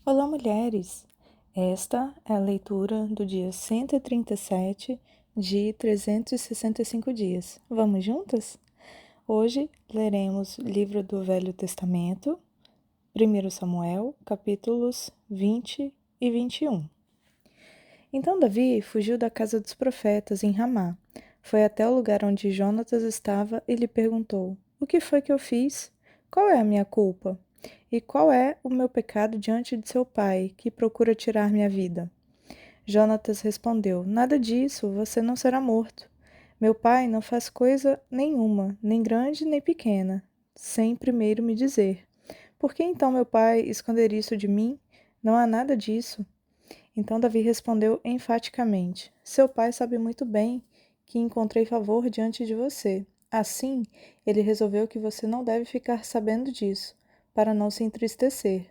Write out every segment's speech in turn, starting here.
Olá, mulheres! Esta é a leitura do dia 137 de 365 dias. Vamos juntas? Hoje leremos livro do Velho Testamento, 1 Samuel, capítulos 20 e 21. Então Davi fugiu da casa dos profetas em Ramá. Foi até o lugar onde Jonatas estava e lhe perguntou: O que foi que eu fiz? Qual é a minha culpa? E qual é o meu pecado diante de seu pai, que procura tirar minha vida? Jonatas respondeu: Nada disso, você não será morto. Meu pai não faz coisa nenhuma, nem grande nem pequena, sem primeiro me dizer. Por que então meu pai esconder isso de mim? Não há nada disso. Então Davi respondeu enfaticamente: Seu pai sabe muito bem que encontrei favor diante de você. Assim, ele resolveu que você não deve ficar sabendo disso, para não se entristecer.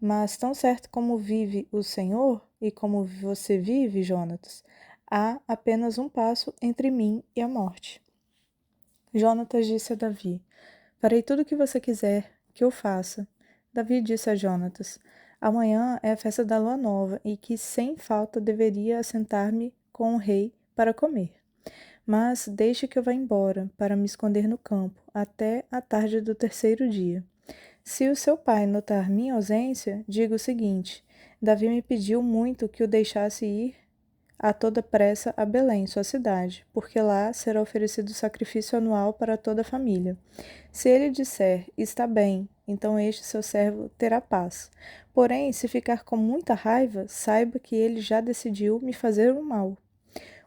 Mas tão certo como vive o Senhor e como você vive, Jonatas, há apenas um passo entre mim e a morte. Jonatas disse a Davi: Farei tudo o que você quiser que eu faça. Davi disse a Jonatas: Amanhã é a festa da lua nova e que sem falta deveria assentar-me com o rei para comer. Mas deixe que eu vá embora para me esconder no campo até a tarde do terceiro dia. Se o seu pai notar minha ausência, diga o seguinte: Davi me pediu muito que o deixasse ir a toda pressa a Belém, sua cidade, porque lá será oferecido sacrifício anual para toda a família. Se ele disser, está bem, então este seu servo terá paz. Porém, se ficar com muita raiva, saiba que ele já decidiu me fazer o mal.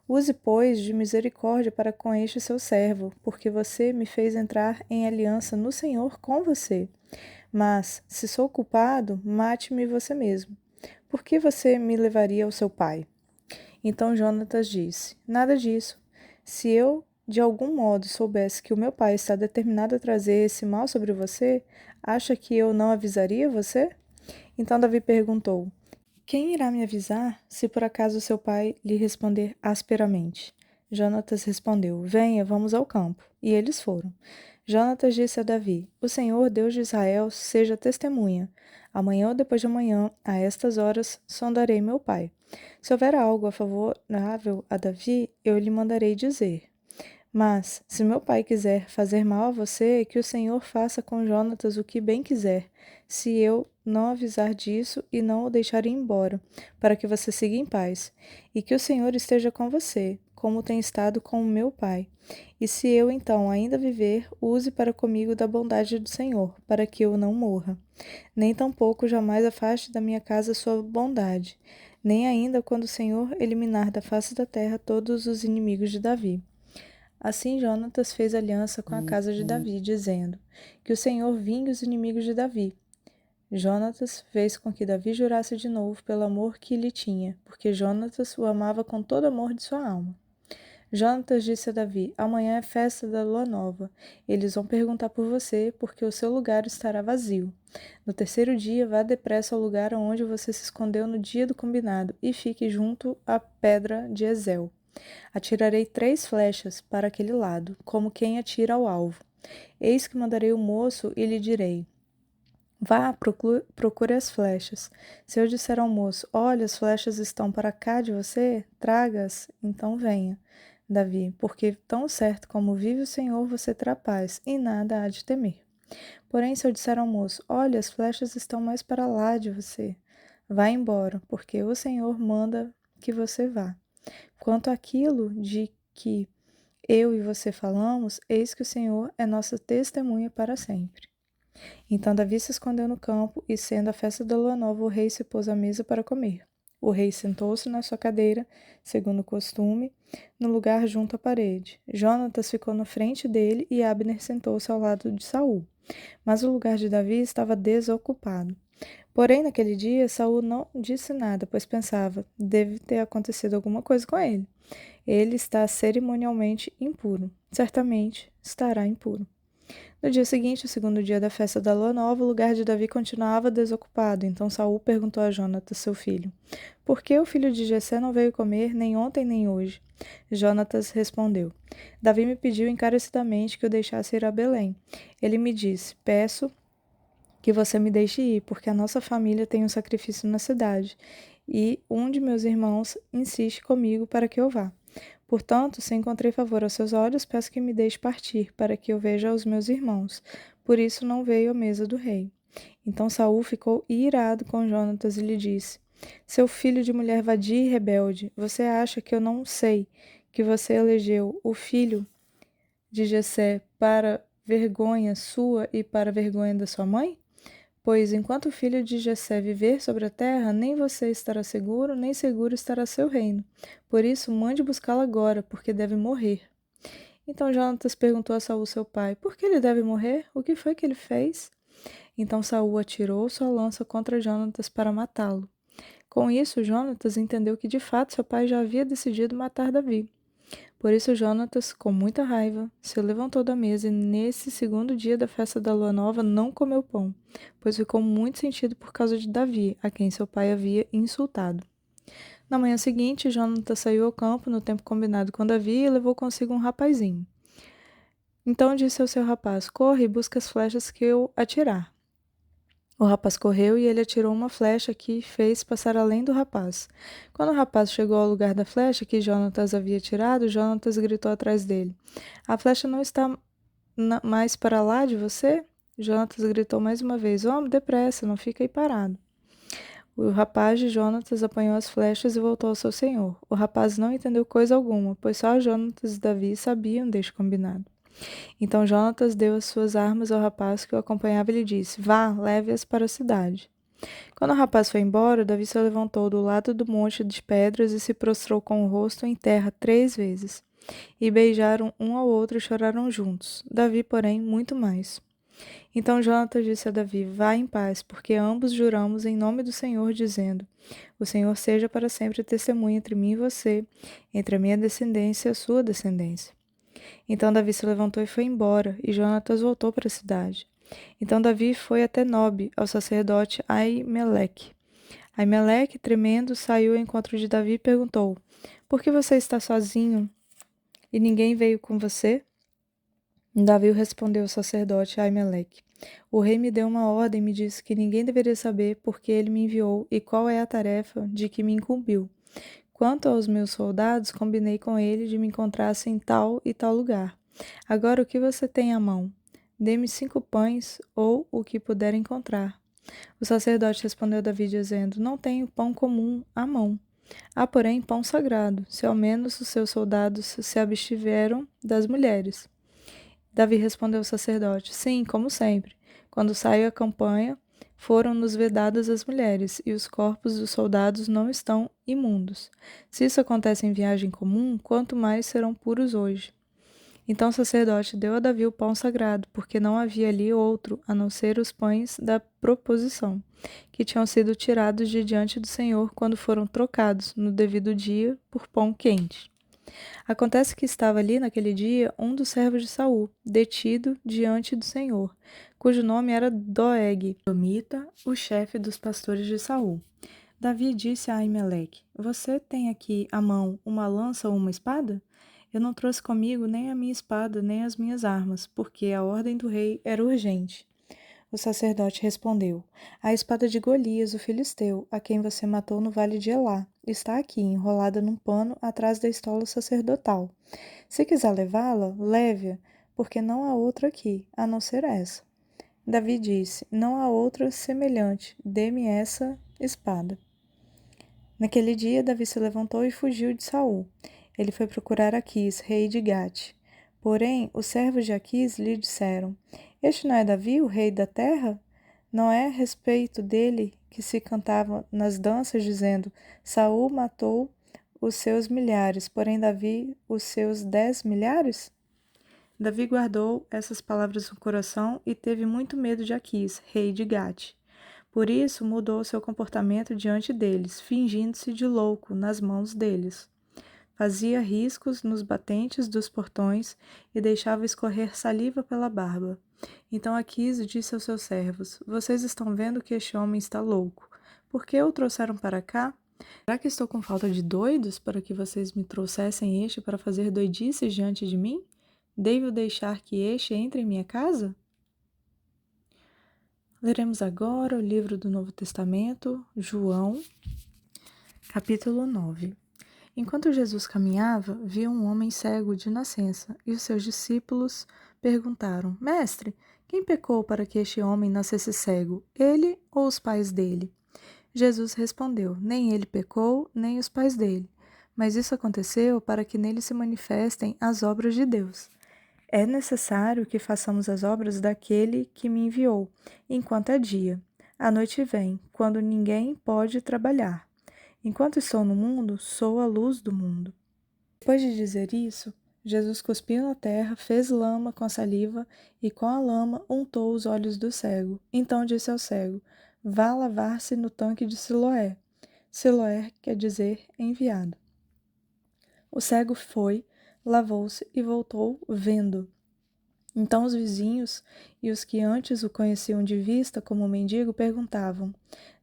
Use, pois, de misericórdia para com este seu servo, porque você me fez entrar em aliança no Senhor com você. Mas, se sou culpado, mate-me você mesmo. Por que você me levaria ao seu pai? Então Jonatas disse: Nada disso. Se eu, de algum modo, soubesse que o meu pai está determinado a trazer esse mal sobre você, acha que eu não avisaria você? Então Davi perguntou: Quem irá me avisar se por acaso seu pai lhe responder asperamente? Jonatas respondeu: Venha, vamos ao campo. E eles foram. Jonatas disse a Davi: O Senhor, Deus de Israel, seja testemunha. Amanhã ou depois de amanhã, a estas horas, sondarei meu pai. Se houver algo favorável a Davi, eu lhe mandarei dizer. Mas, se meu pai quiser fazer mal a você, que o Senhor faça com Jonatas o que bem quiser, se eu não avisar disso e não o deixar ir embora, para que você siga em paz. E que o Senhor esteja com você, como tem estado com o meu pai. E se eu então ainda viver, use para comigo da bondade do Senhor, para que eu não morra. Nem tampouco jamais afaste da minha casa sua bondade, nem ainda quando o Senhor eliminar da face da terra todos os inimigos de Davi. Assim Jonatas fez aliança com a casa de Davi, dizendo: Que o Senhor vingue os inimigos de Davi. Jonatas fez com que Davi jurasse de novo pelo amor que lhe tinha, porque Jonatas o amava com todo o amor de sua alma. Jonatas disse a Davi: Amanhã é festa da lua nova. Eles vão perguntar por você, porque o seu lugar estará vazio. No terceiro dia, vá depressa ao lugar onde você se escondeu no dia do combinado, e fique junto à pedra de Ezel. Atirarei 3 flechas para aquele lado, como quem atira ao alvo. Eis que mandarei o moço e lhe direi: Vá, procure as flechas. Se eu disser ao moço: Olha, as flechas estão para cá de você, traga-as, então venha. Davi, porque tão certo como vive o Senhor, você terá paz, e nada há de temer. Porém, se eu disser ao moço: Olha, as flechas estão mais para lá de você, vá embora, porque o Senhor manda que você vá. Quanto àquilo de que eu e você falamos, eis que o Senhor é nossa testemunha para sempre. Então Davi se escondeu no campo, e sendo a festa da lua nova, o rei se pôs à mesa para comer. O rei sentou-se na sua cadeira, segundo o costume, no lugar junto à parede. Jonatas ficou na frente dele e Abner sentou-se ao lado de Saul. Mas o lugar de Davi estava desocupado. Porém, naquele dia, Saul não disse nada, pois pensava: deve ter acontecido alguma coisa com ele. Ele está cerimonialmente impuro. Certamente estará impuro. No dia seguinte, o segundo dia da festa da lua nova, o lugar de Davi continuava desocupado. Então Saul perguntou a Jonatas, seu filho: Por que o filho de Jessé não veio comer nem ontem nem hoje? Jonatas respondeu: Davi me pediu encarecidamente que o deixasse ir a Belém. Ele me disse: Peço que você me deixe ir, porque a nossa família tem um sacrifício na cidade, e um de meus irmãos insiste comigo para que eu vá. Portanto, se encontrei favor aos seus olhos, peço que me deixe partir, para que eu veja os meus irmãos. Por isso não veio à mesa do rei. Então Saul ficou irado com Jonatas e lhe disse: Seu filho de mulher vadia e rebelde, você acha que eu não sei que você elegeu o filho de Jessé para vergonha sua e para vergonha da sua mãe? Pois enquanto o filho de Jessé viver sobre a terra, nem você estará seguro, nem seguro estará seu reino. Por isso, mande buscá-lo agora, porque deve morrer. Então Jonatas perguntou a Saul, seu pai: Por que ele deve morrer? O que foi que ele fez? Então Saul atirou sua lança contra Jonatas para matá-lo. Com isso, Jonatas entendeu que de fato seu pai já havia decidido matar Davi. Por isso Jonatas, com muita raiva, se levantou da mesa e nesse segundo dia da festa da lua nova não comeu pão, pois ficou muito sentido por causa de Davi, a quem seu pai havia insultado. Na manhã seguinte, Jonatas saiu ao campo no tempo combinado com Davi e levou consigo um rapazinho. Então disse ao seu rapaz: Corre e busca as flechas que eu atirar. O rapaz correu e ele atirou uma flecha que fez passar além do rapaz. Quando o rapaz chegou ao lugar da flecha que Jonatas havia tirado, Jonatas gritou atrás dele: A flecha não está mais para lá de você? Jonatas gritou mais uma vez: Homem, depressa, não fica aí parado. O rapaz de Jonatas apanhou as flechas e voltou ao seu senhor. O rapaz não entendeu coisa alguma, pois só Jonatas e Davi sabiam deste combinado. Então Jonatas deu as suas armas ao rapaz que o acompanhava e lhe disse: Vá, leve-as para a cidade. Quando o rapaz foi embora, Davi se levantou do lado do monte de pedras e se prostrou com o rosto em terra 3 vezes. E beijaram um ao outro e choraram juntos. Davi, porém, muito mais. Então Jonatas disse a Davi: Vá em paz, porque ambos juramos em nome do Senhor, dizendo: O Senhor seja para sempre testemunha entre mim e você, entre a minha descendência e a sua descendência. Então Davi se levantou e foi embora, e Jonatas voltou para a cidade. Então Davi foi até Nobe, ao sacerdote Aimeleque. Aimeleque, tremendo, saiu ao encontro de Davi e perguntou: Por que você está sozinho e ninguém veio com você? Davi respondeu ao sacerdote Aimeleque: O rei me deu uma ordem e me disse que ninguém deveria saber por que ele me enviou e qual é a tarefa de que me incumbiu. Quanto aos meus soldados, combinei com ele de me encontrassem em tal e tal lugar. Agora o que você tem à mão? Dê-me 5 pães ou o que puder encontrar. O sacerdote respondeu a Davi dizendo: Não tenho pão comum à mão. Há, porém, pão sagrado, se ao menos os seus soldados se abstiveram das mulheres. Davi respondeu ao sacerdote: Sim, como sempre. Quando saio à campanha, foram-nos vedadas as mulheres, e os corpos dos soldados não estão imundos. Se isso acontece em viagem comum, quanto mais serão puros hoje. Então o sacerdote deu a Davi o pão sagrado, porque não havia ali outro, a não ser os pães da proposição, que tinham sido tirados de diante do Senhor quando foram trocados, no devido dia, por pão quente. Acontece que estava ali naquele dia um dos servos de Saul, detido diante do Senhor, cujo nome era Doeg, Domita, o chefe dos pastores de Saul. Davi disse a Aimeleque: Você tem aqui à mão uma lança ou uma espada? Eu não trouxe comigo nem a minha espada, nem as minhas armas, porque a ordem do rei era urgente. O sacerdote respondeu: A espada de Golias, o filisteu, a quem você matou no vale de Elá, está aqui, enrolada num pano atrás da estola sacerdotal. Se quiser levá-la, leve-a, porque não há outra aqui, a não ser essa. Davi disse: Não há outra semelhante, dê-me essa espada. Naquele dia, Davi se levantou e fugiu de Saul. Ele foi procurar Aquis, rei de Gate. Porém, os servos de Aquis lhe disseram: Este não é Davi, o rei da terra? Não é a respeito dele que se cantava nas danças, dizendo: Saul matou os seus milhares, porém Davi os seus 10 milhares? Davi guardou essas palavras no coração e teve muito medo de Aquis, rei de Gate. Por isso, mudou seu comportamento diante deles, fingindo-se de louco nas mãos deles. Fazia riscos nos batentes dos portões e deixava escorrer saliva pela barba. Então Aquis disse aos seus servos: Vocês estão vendo que este homem está louco. Por que o trouxeram para cá? Será que estou com falta de doidos para que vocês me trouxessem este para fazer doidices diante de mim? Devo deixar que este entre em minha casa? Leremos agora o livro do Novo Testamento, João, capítulo 9. Enquanto Jesus caminhava, viu um homem cego de nascença, e os seus discípulos perguntaram: Mestre, quem pecou para que este homem nascesse cego, ele ou os pais dele? Jesus respondeu: Nem ele pecou, nem os pais dele, mas isso aconteceu para que nele se manifestem as obras de Deus. É necessário que façamos as obras daquele que me enviou, enquanto é dia. A noite vem, quando ninguém pode trabalhar. Enquanto estou no mundo, sou a luz do mundo. Depois de dizer isso, Jesus cuspiu na terra, fez lama com a saliva e com a lama untou os olhos do cego. Então disse ao cego: Vá lavar-se no tanque de Siloé. Siloé quer dizer enviado. O cego foi, lavou-se e voltou vendo. Então os vizinhos e os que antes o conheciam de vista como um mendigo perguntavam: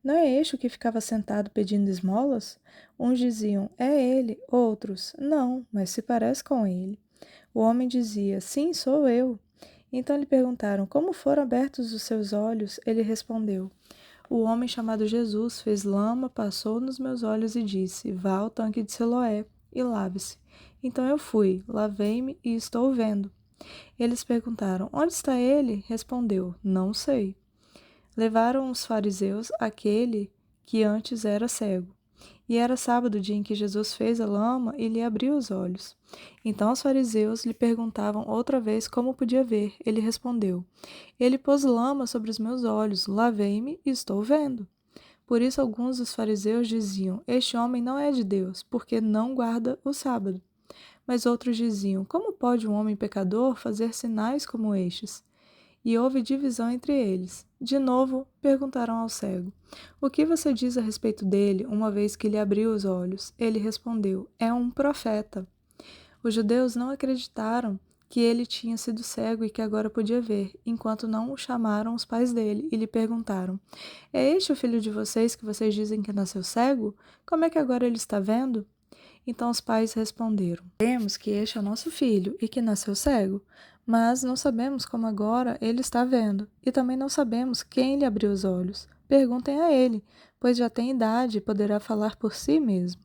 Não é este o que ficava sentado pedindo esmolas? Uns diziam: É ele. Outros: Não, mas se parece com ele. O homem dizia: Sim, sou eu. Então lhe perguntaram: Como foram abertos os seus olhos? Ele respondeu: O homem chamado Jesus fez lama, passou nos meus olhos e disse: Vá ao tanque de Siloé e lave-se. Então eu fui, lavei-me e estou vendo. Eles perguntaram: Onde está ele? Respondeu: Não sei. Levaram os fariseus aquele que antes era cego. E era sábado, o dia em que Jesus fez a lama e lhe abriu os olhos. Então os fariseus lhe perguntavam outra vez como podia ver. Ele respondeu: Ele pôs lama sobre os meus olhos, lavei-me e estou vendo. Por isso alguns dos fariseus diziam: Este homem não é de Deus, porque não guarda o sábado. Mas outros diziam: Como pode um homem pecador fazer sinais como estes? E houve divisão entre eles. De novo, perguntaram ao cego: O que você diz a respeito dele, uma vez que lhe abriu os olhos? Ele respondeu: É um profeta. Os judeus não acreditaram que ele tinha sido cego e que agora podia ver, enquanto não o chamaram os pais dele e lhe perguntaram: É este o filho de vocês que vocês dizem que nasceu cego? Como é que agora ele está vendo? Então os pais responderam: Sabemos que este é o nosso filho e que nasceu cego, mas não sabemos como agora ele está vendo, e também não sabemos quem lhe abriu os olhos. Perguntem a ele, pois já tem idade e poderá falar por si mesmo.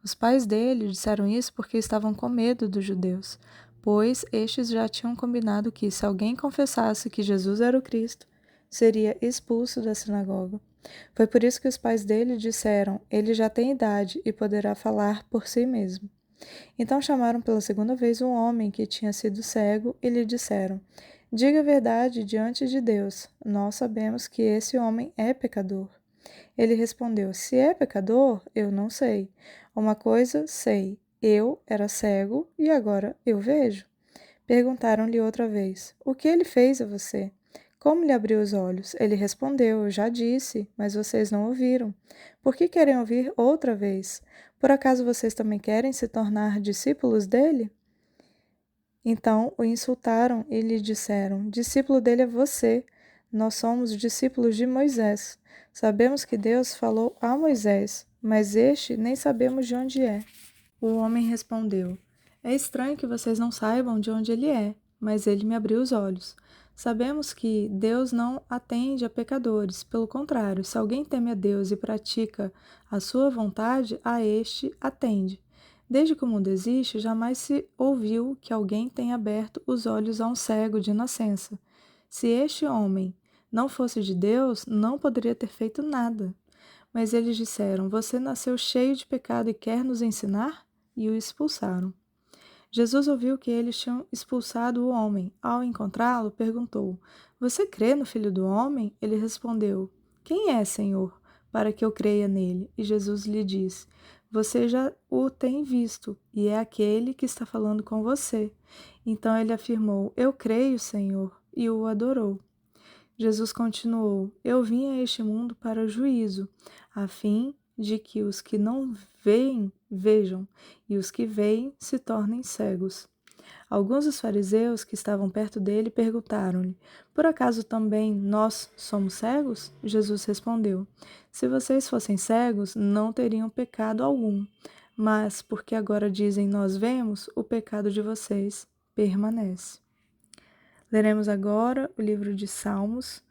Os pais dele disseram isso porque estavam com medo dos judeus, pois estes já tinham combinado que, se alguém confessasse que Jesus era o Cristo, seria expulso da sinagoga. Foi por isso que os pais dele disseram: Ele já tem idade e poderá falar por si mesmo. Então chamaram pela segunda vez um homem que tinha sido cego e lhe disseram: Diga a verdade diante de Deus. Nós sabemos que esse homem é pecador. Ele respondeu: Se é pecador, eu não sei. Uma coisa sei: eu era cego e agora eu vejo. Perguntaram-lhe outra vez: O que ele fez a você? Como lhe abriu os olhos? Ele respondeu: Eu já disse, mas vocês não ouviram. Por que querem ouvir outra vez? Por acaso vocês também querem se tornar discípulos dele? Então o insultaram e lhe disseram: Discípulo dele é você. Nós somos discípulos de Moisés. Sabemos que Deus falou a Moisés, mas este nem sabemos de onde é. O homem respondeu: É estranho que vocês não saibam de onde ele é, mas ele me abriu os olhos. Sabemos que Deus não atende a pecadores. Pelo contrário, se alguém teme a Deus e pratica a sua vontade, a este atende. Desde que o mundo existe, jamais se ouviu que alguém tenha aberto os olhos a um cego de nascença. Se este homem não fosse de Deus, não poderia ter feito nada. Mas eles disseram: Você nasceu cheio de pecado e quer nos ensinar? E o expulsaram. Jesus ouviu que eles tinham expulsado o homem. Ao encontrá-lo, perguntou: Você crê no Filho do Homem? Ele respondeu: Quem é, Senhor, para que eu creia nele? E Jesus lhe disse: Você já o tem visto, e é aquele que está falando com você. Então ele afirmou: Eu creio, Senhor, e o adorou. Jesus continuou: Eu vim a este mundo para o juízo, a fim de que os que não veem vejam, e os que veem se tornem cegos. Alguns dos fariseus que estavam perto dele perguntaram-lhe: Por acaso também nós somos cegos? Jesus respondeu: Se vocês fossem cegos, não teriam pecado algum. Mas, porque agora dizem nós vemos, o pecado de vocês permanece. Leremos agora o livro de Salmos,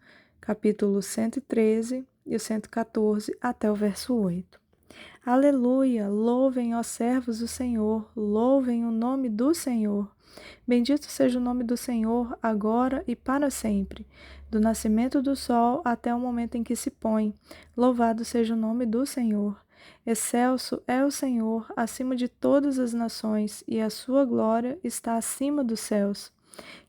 capítulo 113 e o 114 até o verso 8. Aleluia! Louvem, ó servos, o Senhor, louvem o nome do Senhor. Bendito seja o nome do Senhor, agora e para sempre, do nascimento do sol até o momento em que se põe. Louvado seja o nome do Senhor. Excelso é o Senhor acima de todas as nações, e a sua glória está acima dos céus.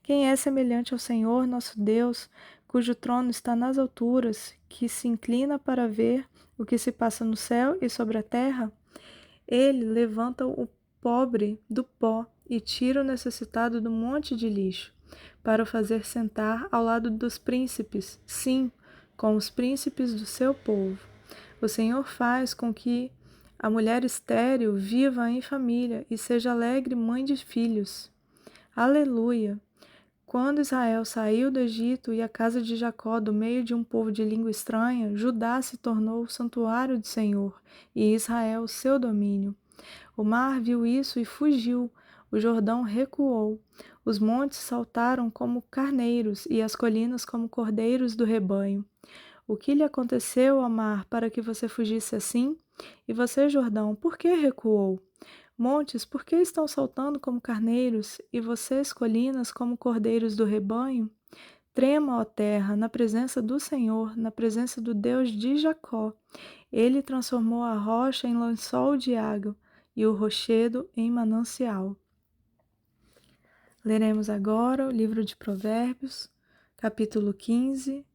Quem é semelhante ao Senhor, nosso Deus, cujo trono está nas alturas, que se inclina para ver o que se passa no céu e sobre a terra? Ele levanta o pobre do pó e tira o necessitado do monte de lixo, para o fazer sentar ao lado dos príncipes, sim, com os príncipes do seu povo. O Senhor faz com que a mulher estéril viva em família e seja alegre mãe de filhos. Aleluia! Quando Israel saiu do Egito e a casa de Jacó do meio de um povo de língua estranha, Judá se tornou o santuário do Senhor e Israel o seu domínio. O mar viu isso e fugiu, o Jordão recuou, os montes saltaram como carneiros e as colinas como cordeiros do rebanho. O que lhe aconteceu ao mar para que você fugisse assim? E você, Jordão, por que recuou? Montes, por que estão saltando como carneiros, e vocês, colinas, como cordeiros do rebanho? Trema, ó terra, na presença do Senhor, na presença do Deus de Jacó. Ele transformou a rocha em lençol de água e o rochedo em manancial. Leremos agora o livro de Provérbios, capítulo 15,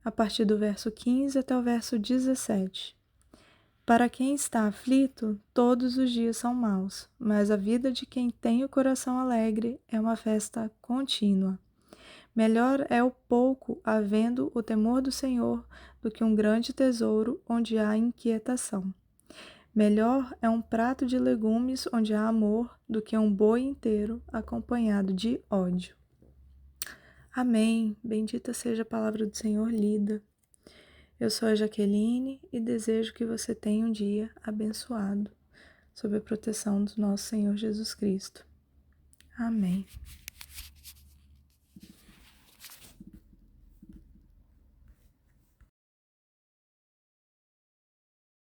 a partir do verso 15 até o verso 17. Para quem está aflito, todos os dias são maus, mas a vida de quem tem o coração alegre é uma festa contínua. Melhor é o pouco havendo o temor do Senhor do que um grande tesouro onde há inquietação. Melhor é um prato de legumes onde há amor do que um boi inteiro acompanhado de ódio. Amém. Bendita seja a palavra do Senhor lida. Eu sou a Jaqueline e desejo que você tenha um dia abençoado, sob a proteção do nosso Senhor Jesus Cristo. Amém.